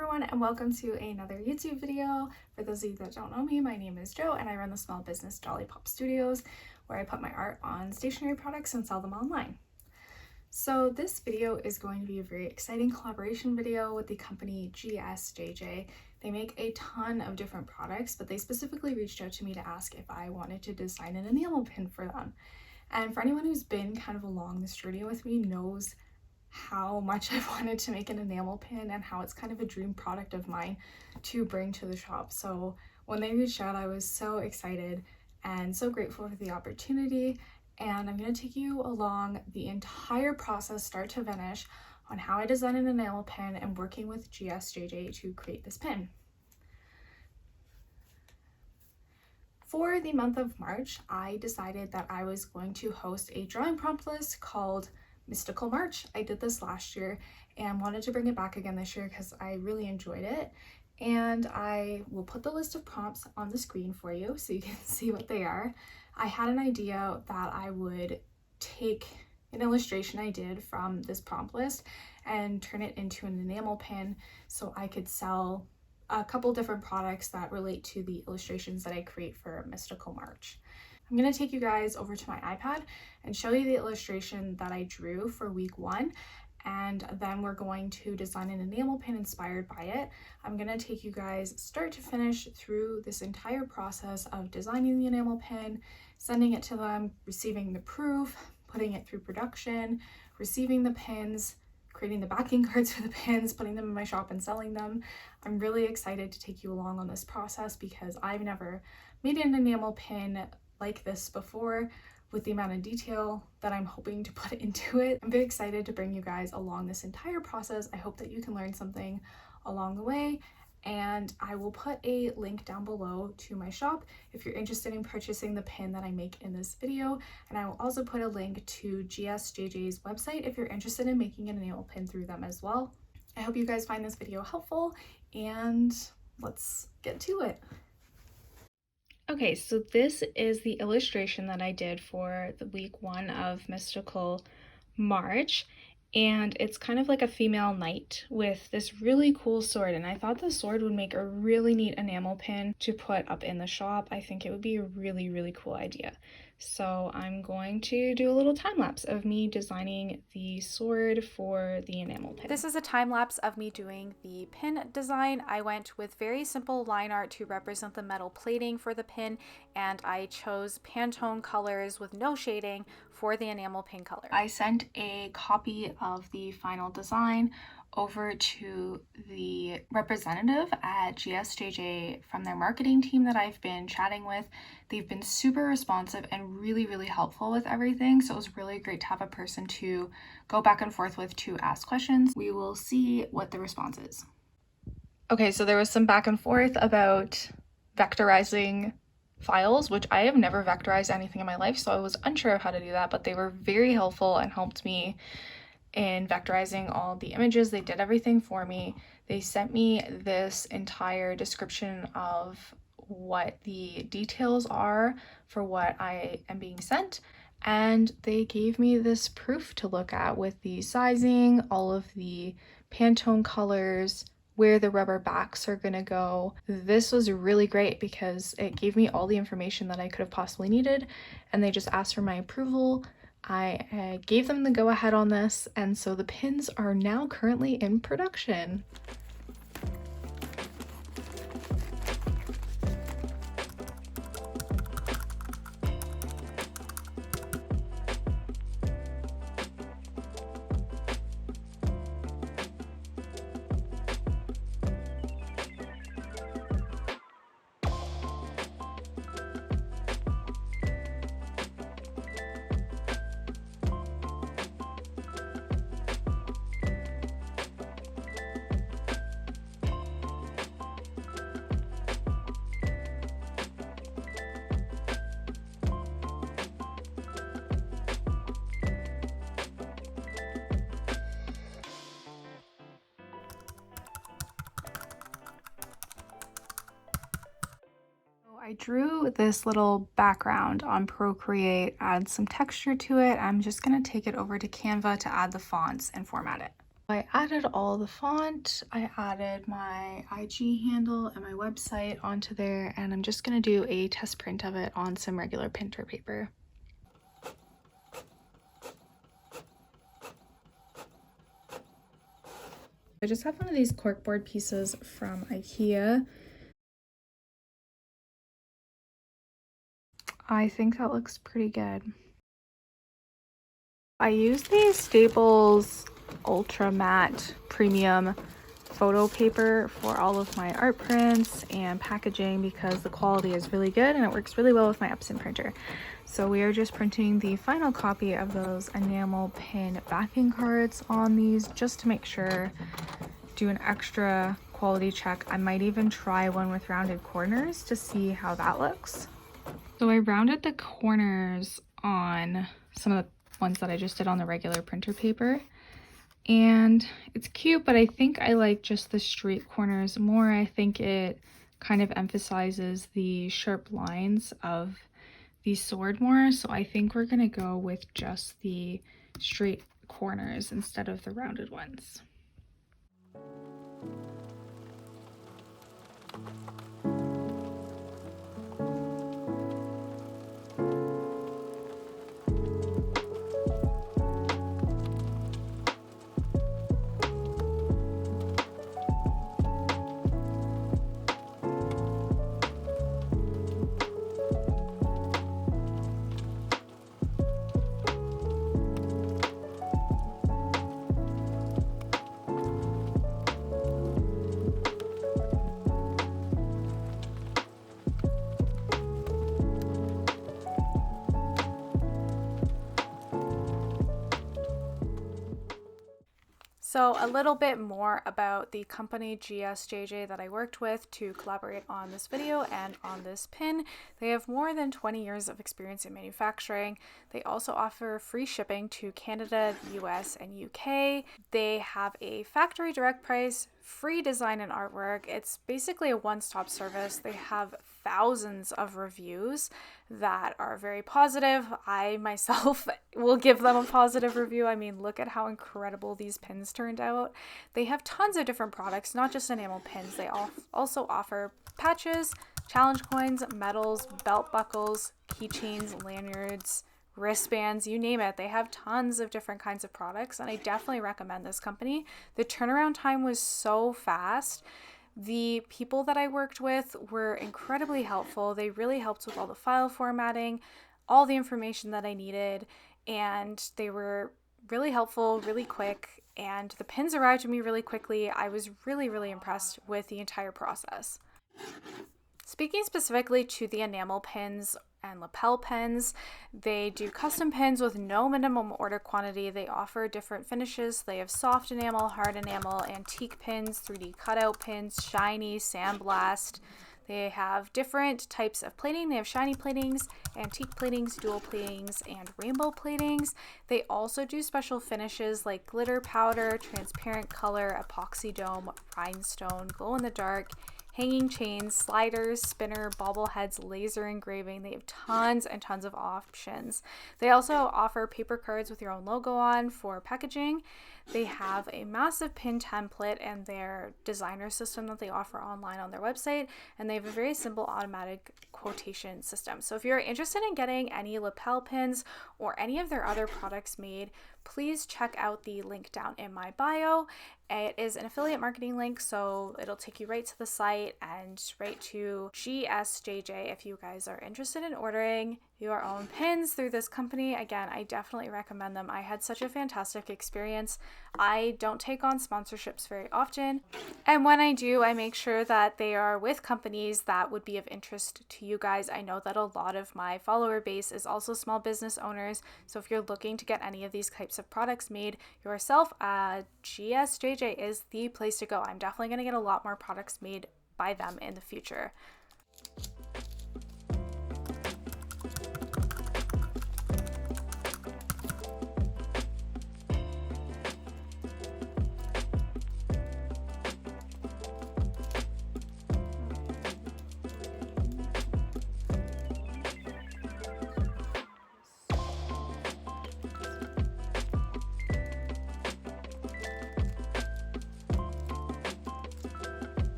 everyone, and welcome to another YouTube video. For those of you that don't know me, my name is Jo and I run the small business Jolly Pop Studios, where I put my art on stationery products and sell them online. So this video is going to be a very exciting collaboration video with the company GSJJ. They make a ton of different products, but they specifically reached out to me to ask if I wanted to design an enamel pin for them. And for anyone who's been kind of along this journey with me knows how much I've wanted to make an enamel pin and how it's kind of a dream product of mine to bring to the shop. So when they reached out, I was so excited and so grateful for the opportunity. And I'm going to take you along the entire process, start to finish, on how I design an enamel pin and working with GSJJ to create this pin. For the month of March, I decided that I was going to host a drawing prompt list called Mystical March. I did this last year and wanted to bring it back again this year because I really enjoyed it. And I will put the list of prompts on the screen for you so you can see what they are. I had an idea that I would take an illustration I did from this prompt list and turn it into an enamel pin so I could sell a couple different products that relate to the illustrations that I create for Mystical March. I'm going to take you guys over to my iPad and show you the illustration that I drew for week 1, and then we're going to design an enamel pin inspired by it. I'm going to take you guys start to finish through this entire process of designing the enamel pin, sending it to them, receiving the proof, putting it through production, receiving the pins, creating the backing cards for the pins, putting them in my shop and selling them. I'm really excited to take you along on this process because I've never made an enamel pin like this before with the amount of detail that I'm hoping to put into it. I'm very excited to bring you guys along this entire process. I hope that you can learn something along the way, and I will put a link down below to my shop if you're interested in purchasing the pin that I make in this video, and I will also put a link to GSJJ's website if you're interested in making an enamel pin through them as well. I hope you guys find this video helpful, and let's get to it. Okay, so this is the illustration that I did for the week 1 of Mystical March, and it's kind of like a female knight with this really cool sword, and I thought the sword would make a really neat enamel pin to put up in the shop. I think it would be a really cool idea. So I'm going to do a little time lapse of me designing the sword for the enamel pin. This is a time lapse of me doing the pin design. I went with very simple line art to represent the metal plating for the pin, and I chose Pantone colors with no shading for the enamel pin color. I sent a copy of the final design over to the representative at GSJJ from their marketing team that I've been chatting with. They've been super responsive and really helpful with everything, so it was really great to have a person to go back and forth with to ask questions. We will see what the response is. Okay, so there was some back and forth about vectorizing files, which I have never vectorized anything in my life, so I was unsure of how to do that, but they were very helpful and helped me in vectorizing all the images. They did everything for me. They sent me this entire description of what the details are for what I am being sent, and they gave me this proof to look at with the sizing, all of the Pantone colors, where the rubber backs are gonna go. This was really great because it gave me all the information that I could have possibly needed, and they just asked for my approval. I gave them the go-ahead on this, and so the pins are now currently in production. I drew this little background on Procreate, add some texture to it. I'm just going to take it over to Canva to add the fonts and format it. I added all the font, I added my IG handle and my website onto there, and I'm just gonna do a test print of it on some regular printer paper. I just have one of these corkboard pieces from IKEA. I think that looks pretty good. I use the Staples Ultra Matte Premium photo paper for all of my art prints and packaging because the quality is really good and it works really well with my Epson printer. So we are just printing the final copy of those enamel pin backing cards on these just to make sure, do an extra quality check. I might even try one with rounded corners to see how that looks. So I rounded the corners on some of the ones that I just did on the regular printer paper. And it's cute, but I think I like just the straight corners more. I think it kind of emphasizes the sharp lines of the sword more. So I think we're gonna go with just the straight corners instead of the rounded ones. So a little bit more about the company GSJJ that I worked with to collaborate on this video and on this pin. They have more than 20 years of experience in manufacturing. They also offer free shipping to Canada, the US, and UK. They have a factory direct price, free design and artwork. It's basically a one-stop service. They have thousands of reviews that are very positive. I myself will give them a positive review. I mean, look at how incredible these pins turned out. They have tons of different products, not just enamel pins. They also offer patches, challenge coins, medals, belt buckles, keychains, lanyards, wristbands, you name it. They have tons of different kinds of products, and I definitely recommend this company. The turnaround time was so fast. The people that I worked with were incredibly helpful. They really helped with all the file formatting, all the information that I needed, and they were really helpful, really quick, and the pins arrived to me really quickly. I was really, really impressed with the entire process. Speaking specifically to the enamel pins and lapel pins, they do custom pins with no minimum order quantity. They offer different finishes. They have soft enamel, hard enamel, antique pins, 3D cutout pins, shiny, sandblast. They have different types of plating. They have shiny platings, antique platings, dual platings, and rainbow platings. They also do special finishes like glitter powder, transparent color, epoxy dome, rhinestone, glow in the dark, hanging chains, sliders, spinner, bobbleheads, laser engraving. They have tons and tons of options. They also offer paper cards with your own logo on for packaging. They have a massive pin template and their designer system that they offer online on their website, and they have a very simple automatic quotation system. So if you're interested in getting any lapel pins or any of their other products made, please check out the link down in my bio. It is an affiliate marketing link, so it'll take you right to the site and right to GSJJ if you guys are interested in ordering your own pins through this company. Again, I definitely recommend them. I had such a fantastic experience. I don't take on sponsorships very often, and when I do, I make sure that they are with companies that would be of interest to you guys. I know that a lot of my follower base is also small business owners, so if you're looking to get any of these types of products made yourself, GSJJ is the place to go. I'm definitely going to get a lot more products made by them in the future.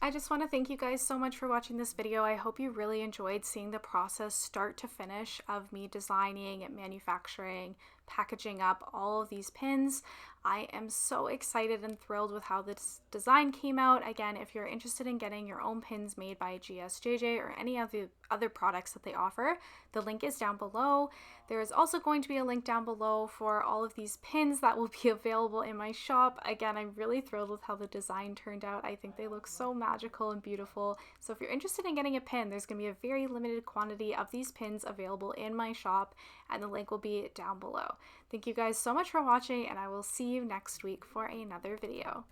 I just want to thank you guys so much for watching this video. I hope you really enjoyed seeing the process start to finish of me designing, manufacturing, packaging up all of these pins. I am so excited and thrilled with how this design came out. Again, if you're interested in getting your own pins made by GSJJ or any of the other products that they offer, the link is down below. There is also going to be a link down below for all of these pins that will be available in my shop. Again, I'm really thrilled with how the design turned out. I think they look so magical and beautiful. So if you're interested in getting a pin, there's going to be a very limited quantity of these pins available in my shop, and the link will be down below. Thank you guys so much for watching, and I will see you next week for another video.